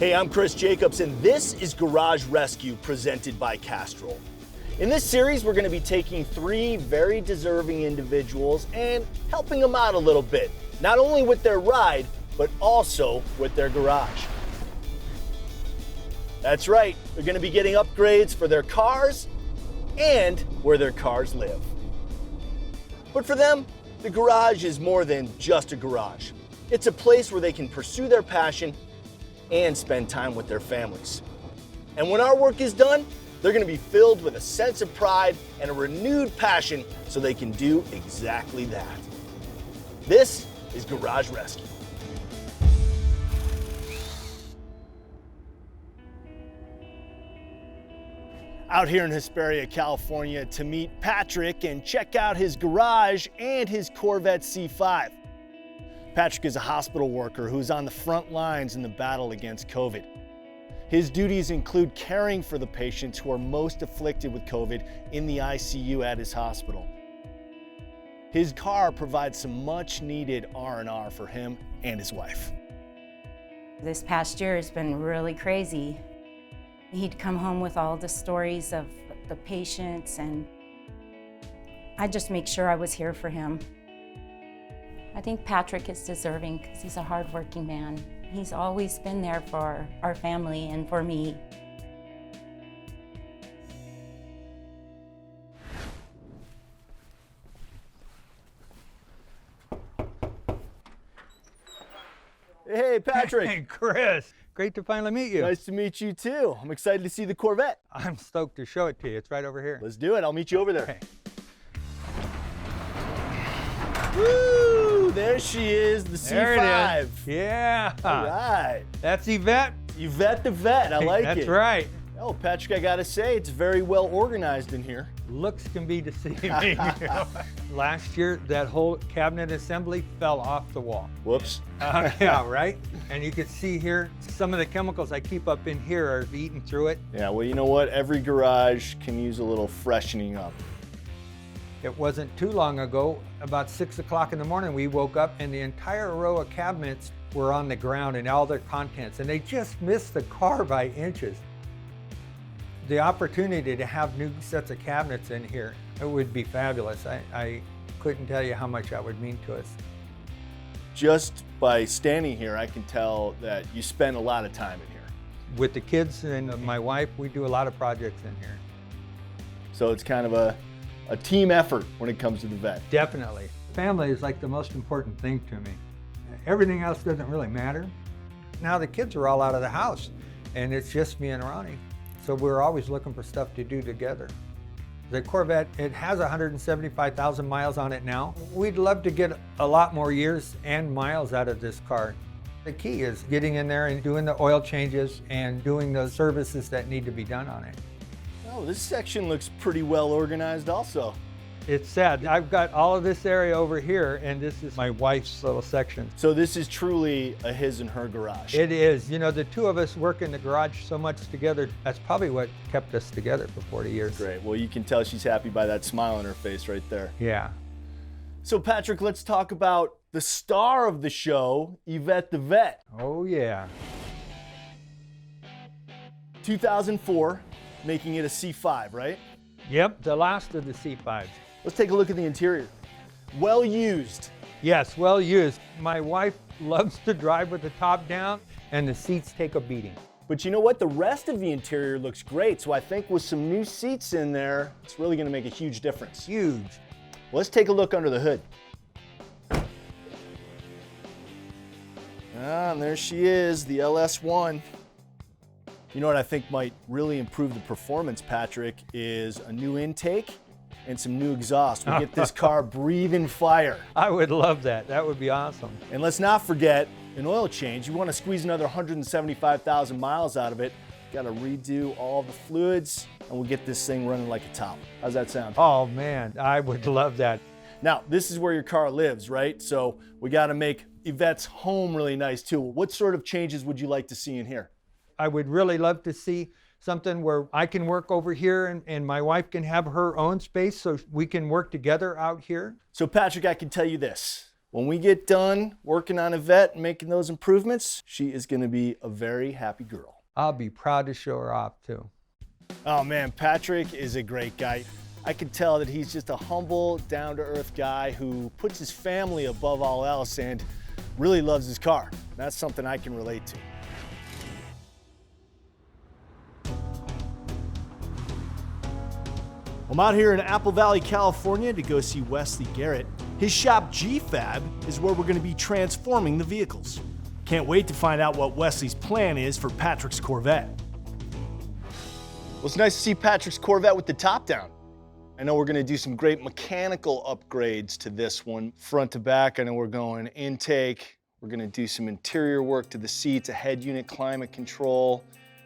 Hey, I'm Chris Jacobs, and this is Garage Rescue presented by Castrol. In this series, we're going to be taking three very deserving individuals and helping them out a little bit, not only with their ride, but also with their garage. That's right, they're going to be getting upgrades for their cars and where their cars live. But for them, the garage is more than just a garage. It's a place where they can pursue their passion and spend time with their families. And when our work is done, they're going to be filled with a sense of pride and a renewed passion so they can do exactly that. This is Garage Rescue. Out here in Hesperia, California to meet Patrick and check out his garage and his Corvette C5. Patrick is a hospital worker who's on the front lines in the battle against COVID. His duties include caring for the patients who are most afflicted with COVID in the ICU at his hospital. His car provides some much needed R&R for him and his wife. This past year has been really crazy. He'd come home with all the stories of the patients, and I just make sure I was here for him. I think Patrick is deserving because he's a hardworking man. He's always been there for our family and for me. Hey, Patrick. Hey, Chris. Great to finally meet you. Nice to meet you too. I'm excited to see the Corvette. I'm stoked to show it to you. It's right over here. Let's do it. I'll meet you over there. Okay. Woo! There she is, the There C5. it is. Yeah. All right. That's Yvette. Yvette the Vet. I like it. That's right. Oh, Patrick, I gotta say, it's very well organized in here. Looks can be deceiving. Last year, that whole cabinet assembly fell off the wall. Whoops. Yeah, right? And you can see here, some of the chemicals I keep up in here are eating through it. Yeah, well, you know what? Every garage can use a little freshening up. It wasn't too long ago, about 6 o'clock in the morning, we woke up and the entire row of cabinets were on the ground and all their contents, and they just missed the car by inches. The opportunity to have new sets of cabinets in here, it would be fabulous. I couldn't tell you how much that would mean to us. Just by standing here, I can tell that you spend a lot of time in here. With the kids and my wife, we do a lot of projects in here. So it's kind of a team effort when it comes to the vet. Definitely. Family is like the most important thing to me. Everything else doesn't really matter. Now the kids are all out of the house and it's just me and Ronnie. So we're always looking for stuff to do together. The Corvette, it has 175,000 miles on it now. We'd love to get a lot more years and miles out of this car. The key is getting in there and doing the oil changes and doing those services that need to be done on it. Oh, this section looks pretty well organized also. It's sad. I've got all of this area over here, and this is my wife's little section. So this is truly a his and her garage. It is. You know, the two of us work in the garage so much together, that's probably what kept us together for 40 years. Great. Well, you can tell she's happy by that smile on her face right there. Yeah. So Patrick, let's talk about the star of the show, Yvette the Vet. Oh, yeah. 2004, making it a C5, right? Yep, the last of the C5s. Let's take a look at the interior. Well used. Yes, well used. My wife loves to drive with the top down, and the seats take a beating. But you know what? The rest of the interior looks great, so I think with some new seats in there, it's really gonna make a huge difference. Huge. Let's take a look under the hood. Ah, and there she is, the LS1. You know what I think might really improve the performance, Patrick, is a new intake and some new exhaust. We'll get this car breathing fire. I would love that. That would be awesome. And let's not forget an oil change. You want to squeeze another 175,000 miles out of it. Got to redo all the fluids, and we'll get this thing running like a top. How's that sound? Oh man, I would love that. Now, this is where your car lives, right? So we got to make Yvette's home really nice too. What sort of changes would you like to see in here? I would really love to see something where I can work over here and my wife can have her own space so we can work together out here. So Patrick, I can tell you this. When we get done working on Yvette and making those improvements, she is going to be a very happy girl. I'll be proud to show her off too. Oh man, Patrick is a great guy. I can tell that he's just a humble, down-to-earth guy who puts his family above all else and really loves his car. That's something I can relate to. I'm out here in Apple Valley, California to go see Wesley Garrett. His shop G-Fab is where we're going to be transforming the vehicles. Can't wait to find out what Wesley's plan is for Patrick's Corvette. Well, it's nice to see Patrick's Corvette with the top down. I know we're going to do some great mechanical upgrades to this one, front to back. I know we're going intake. We're going to do some interior work to the seats, a head unit climate control.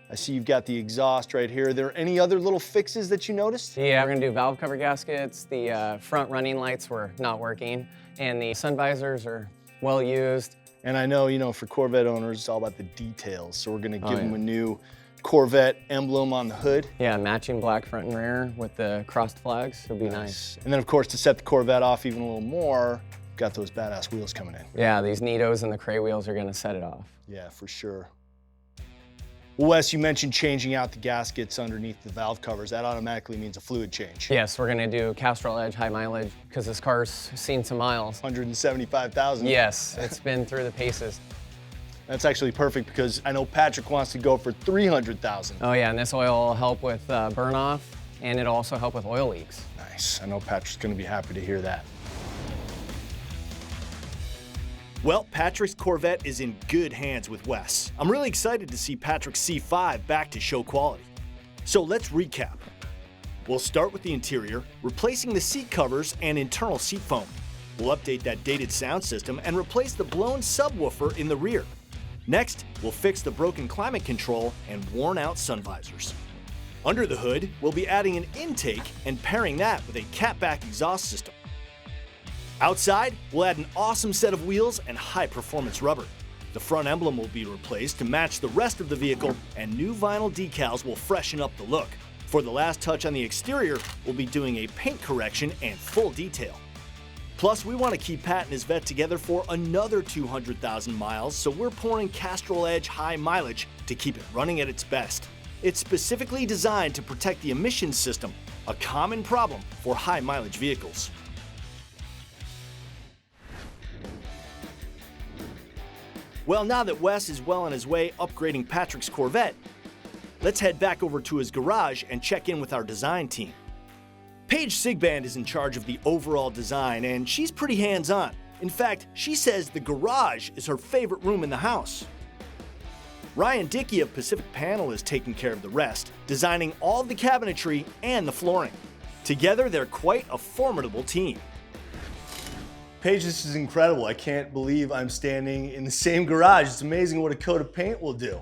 I see you've got the exhaust right here. Are there any other little fixes that you noticed? Yeah, we're gonna do valve cover gaskets. The front running lights were not working, and the sun visors are well used. And I know, for Corvette owners, it's all about the details. So we're gonna give them a new Corvette emblem on the hood. Yeah, matching black front and rear with the crossed flags. It'll be nice. And then of course, to set the Corvette off even a little more, got those badass wheels coming in. Yeah, these Nitos and the Cray wheels are gonna set it off. Yeah, for sure. Well, Wes, you mentioned changing out the gaskets underneath the valve covers. That automatically means a fluid change. Yes, we're gonna do Castrol Edge high mileage because this car's seen some miles. 175,000. Yes, it's been through the paces. That's actually perfect because I know Patrick wants to go for 300,000. Oh yeah, and this oil will help with burn off, and it'll also help with oil leaks. Nice. I know Patrick's gonna be happy to hear that. Well, Patrick's Corvette is in good hands with Wes. I'm really excited to see Patrick's C5 back to show quality. So let's recap. We'll start with the interior, replacing the seat covers and internal seat foam. We'll update that dated sound system and replace the blown subwoofer in the rear. Next, we'll fix the broken climate control and worn out sun visors. Under the hood, we'll be adding an intake and pairing that with a catback exhaust system. Outside, we'll add an awesome set of wheels and high-performance rubber. The front emblem will be replaced to match the rest of the vehicle, and new vinyl decals will freshen up the look. For the last touch on the exterior, we'll be doing a paint correction and full detail. Plus, we want to keep Pat and his vet together for another 200,000 miles, so we're pouring Castrol Edge high mileage to keep it running at its best. It's specifically designed to protect the emissions system, a common problem for high-mileage vehicles. Well, now that Wes is well on his way upgrading Patrick's Corvette, let's head back over to his garage and check in with our design team. Paige Sigband is in charge of the overall design, and she's pretty hands-on. In fact, she says the garage is her favorite room in the house. Ryan Dickey of Pacific Panel is taking care of the rest, designing all of the cabinetry and the flooring. Together, they're quite a formidable team. Paige, this is incredible. I can't believe I'm standing in the same garage. It's amazing what a coat of paint will do.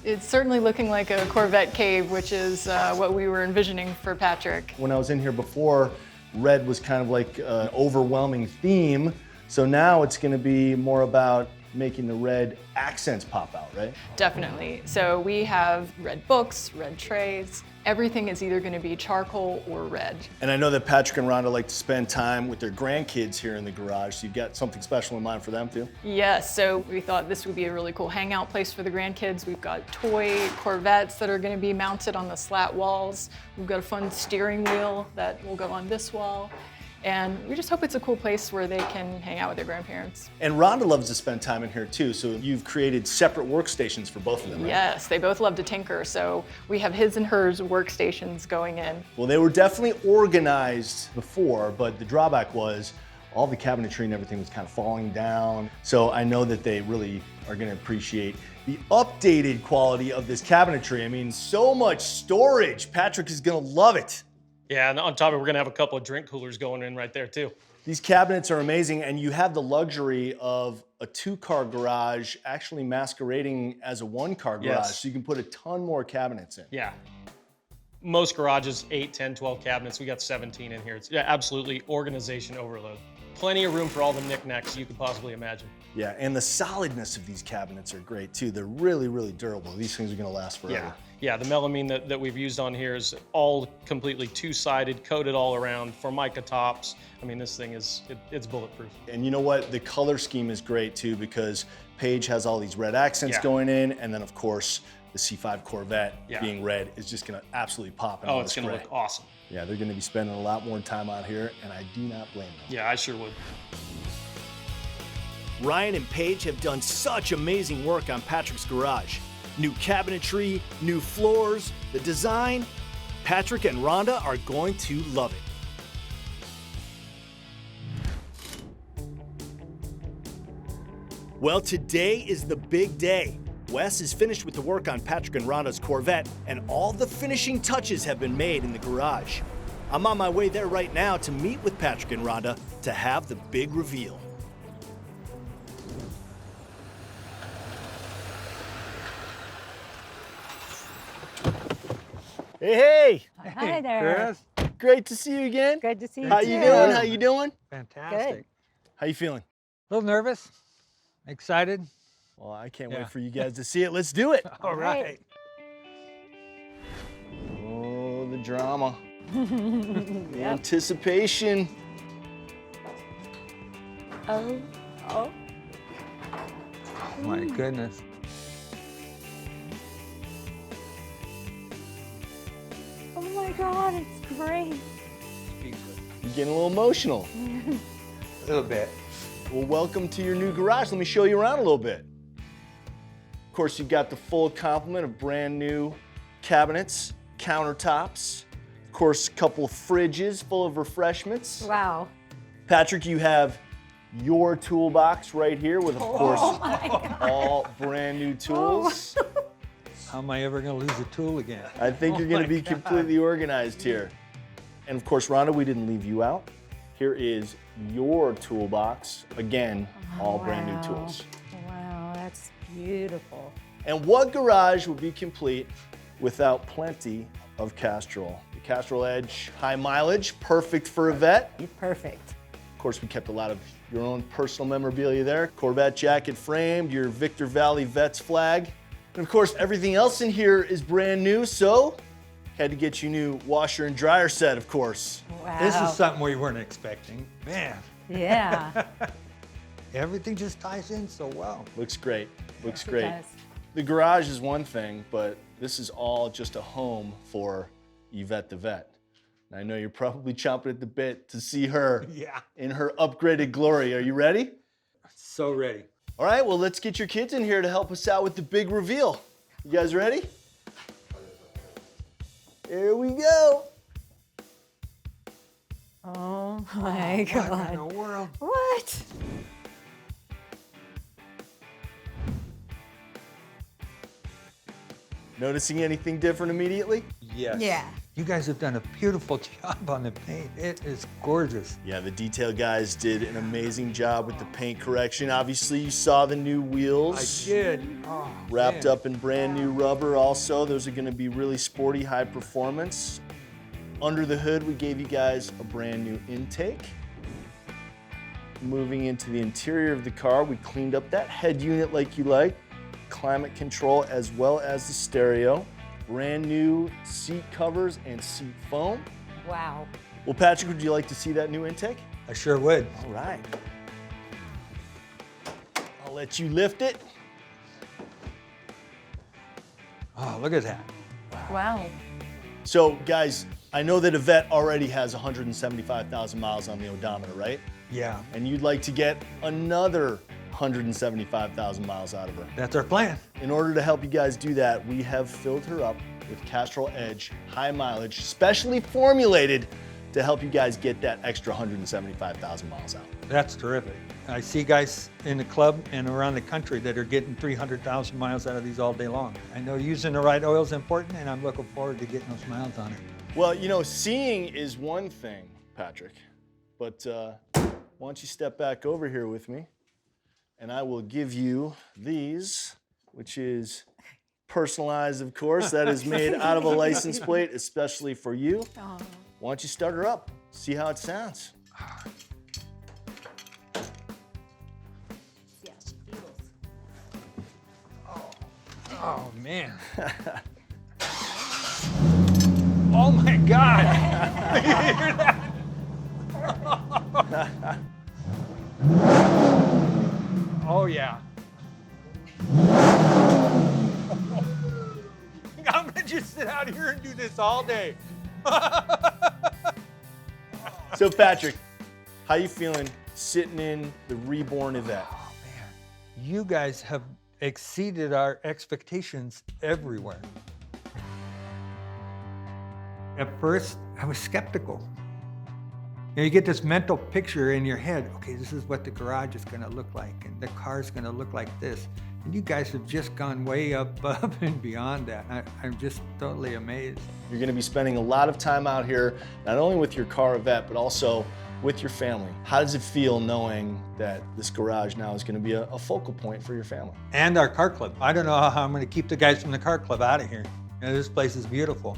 It's certainly looking like a Corvette cave, which is what we were envisioning for Patrick. When I was in here before, red was kind of like an overwhelming theme. So now it's going to be more about making the red accents pop out, right? Definitely. So we have red books, red trays. Everything is either going to be charcoal or red. And I know that Patrick and Rhonda like to spend time with their grandkids here in the garage, so you've got something special in mind for them too? Yes, so we thought this would be a really cool hangout place for the grandkids. We've got toy Corvettes that are going to be mounted on the slat walls. We've got a fun steering wheel that will go on this wall. And we just hope it's a cool place where they can hang out with their grandparents. And Rhonda loves to spend time in here too, so you've created separate workstations for both of them, right? Yes, they both love to tinker, so we have his and hers workstations going in. Well, they were definitely organized before, but the drawback was all the cabinetry and everything was kind of falling down. So I know that they really are going to appreciate the updated quality of this cabinetry. I mean, so much storage. Patrick is going to love it. Yeah, and on top of it, we're gonna have a couple of drink coolers going in right there too. These cabinets are amazing, and you have the luxury of a two-car garage actually masquerading as a one-car garage, Yes. so you can put a ton more cabinets in. Yeah. Most garages, 8, 10, 12 cabinets. We got 17 in here. It's absolutely organization overload. Plenty of room for all the knickknacks you could possibly imagine. Yeah, and the solidness of these cabinets are great too. They're really, really durable. These things are gonna last forever. Yeah, the melamine that we've used on here is all completely two-sided, coated all around, Formica tops. I mean, this thing is, it's bulletproof. And you know what? The color scheme is great too, because Paige has all these red accents going in, and then of course, the C5 Corvette being red is just gonna absolutely pop in all it's this gonna gray. look awesome. Yeah, they're gonna be spending a lot more time out here, and I do not blame them. Yeah, I sure would. Ryan and Paige have done such amazing work on Patrick's garage. New cabinetry, new floors, the design. Patrick and Rhonda are going to love it. Well, today is the big day. Wes is finished with the work on Patrick and Rhonda's Corvette, and all the finishing touches have been made in the garage. I'm on my way there right now to meet with Patrick and Rhonda to have the big reveal. Hey, Hi there. Chris, great to see you again. Good to see you How too. you doing? How you doing? fantastic. Good. How you feeling? A little nervous, excited. Well, I can't Yeah. wait for you guys to see it. Let's do it. All right. Oh, the drama. The anticipation. Oh. Oh my goodness. Oh my God, it's great. You're getting a little emotional. A little bit. Well, welcome to your new garage. Let me show you around a little bit. Of course, you've got the full complement of brand new cabinets, countertops, of course, a couple of fridges full of refreshments. Wow. Patrick, you have your toolbox right here with, of course, all brand new tools. How am I ever going to lose a tool again? I think you're going to be completely organized here. And of course, Rhonda, we didn't leave you out. Here is your toolbox. Again, all brand new tools. Wow, that's beautiful. And what garage would be complete without plenty of Castrol? The Castrol Edge high mileage, perfect for a vet. Perfect. Of course, we kept a lot of your own personal memorabilia there. Corvette jacket framed, your Victor Valley Vets flag. And of course, everything else in here is brand new, so had to get you new washer and dryer set, of course. Wow. This is something we weren't expecting. Man, Yeah. everything just ties in so well. Looks great, looks It great. does. The garage is one thing, but this is all just a home for Yvette the Vet. And I know you're probably chomping at the bit to see her Yeah. in her upgraded glory. Are you ready? So ready. All right, well, let's get your kids in here to help us out with the big reveal. You guys ready? Here we go. Oh my What in God. the world? What? Noticing anything different immediately? Yes. Yeah. You guys have done a beautiful job on the paint. It is gorgeous. Yeah, the detail guys did an amazing job with the paint correction. Obviously, you saw the new wheels. I did. Oh, Wrapped man. up in brand new rubber also. Those are gonna be really sporty, high performance. Under the hood, we gave you guys a brand new intake. Moving into the interior of the car, we cleaned up that head unit like you like. Climate control as well as the stereo. Brand new seat covers and seat foam. Wow. Well, Patrick, would you like to see that new intake? I sure would. All right. I'll let you lift it. Oh, look at that. Wow. So, guys, I know that Yvette already has 175,000 miles on the odometer, right? Yeah, And you'd like to get another 175,000 miles out of her. that's our plan. In order to help you guys do that, we have filled her up with Castrol Edge high mileage, specially formulated to help you guys get that extra 175,000 miles out. That's terrific. I see guys in the club and around the country that are getting 300,000 miles out of these all day long. I know using the right oil is important, and I'm looking forward to getting those miles on it. Well, you know, seeing is one thing, Patrick, but why don't you step back over here with me, and I will give you these, which is personalized, of course. That is made out of a license plate, especially for you. Oh. Why don't you start her up? See how it sounds. Yeah, she feels. Oh, man. my God! You hear that? Oh yeah. I'm gonna just sit out here and do this all day. So Patrick, how you feeling sitting in the reborn Yvette? Oh man, you guys have exceeded our expectations everywhere. At first, I was skeptical. You get this mental picture in your head, okay, this is what the garage is gonna look like, and the car's gonna look like this. And you guys have just gone way above and beyond that. I'm just totally amazed. You're gonna be spending a lot of time out here, not only with your Corvette, but also with your family. How does it feel knowing that this garage now is gonna be a focal point for your family? And our car club. I don't know how I'm gonna keep the guys from the car club out of here. This place is beautiful.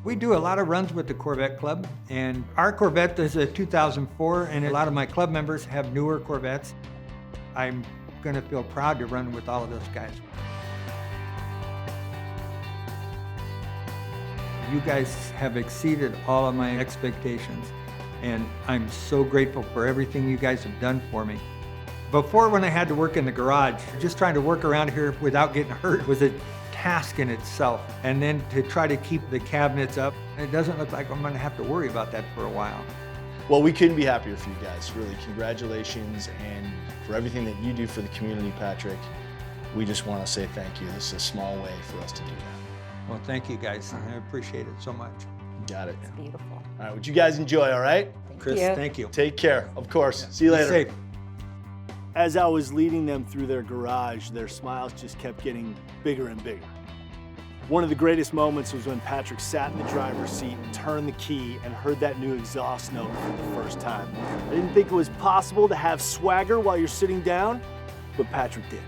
We do a lot of runs with the Corvette Club, and our Corvette is a 2004, and a lot of my club members have newer Corvettes. I'm gonna feel proud to run with all of those guys. You guys have exceeded all of my expectations, and I'm so grateful for everything you guys have done for me. Before, when I had to work in the garage, just trying to work around here without getting hurt was a task in itself. And then to try to keep the cabinets up, it doesn't look like I'm gonna have to worry about that for a while. Well, we couldn't be happier for you guys. Really, congratulations, and for everything that you do for the community, Patrick. We just want to say thank you. This is a small way for us to do that. Well, thank you guys. I appreciate it so much. Got it. It's beautiful. All right, would you guys enjoy, all right? Chris, you. thank you. Take care, of course. See you Be later. safe. As I was leading them through their garage, their smiles just kept getting bigger and bigger. One of the greatest moments was when Patrick sat in the driver's seat, turned the key, and heard that new exhaust note for the first time. I didn't think it was possible to have swagger while you're sitting down, but Patrick did.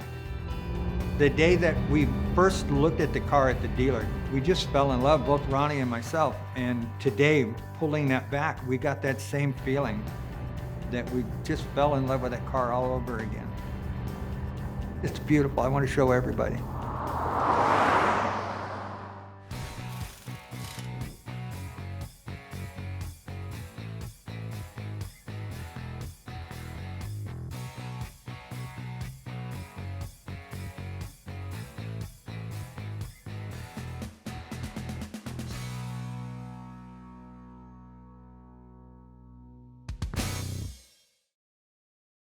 The day that we first looked at the car at the dealer, we just fell in love, both Ronnie and myself. And today, pulling that back, we got that same feeling that we just fell in love with that car all over again. It's beautiful. I want to show everybody.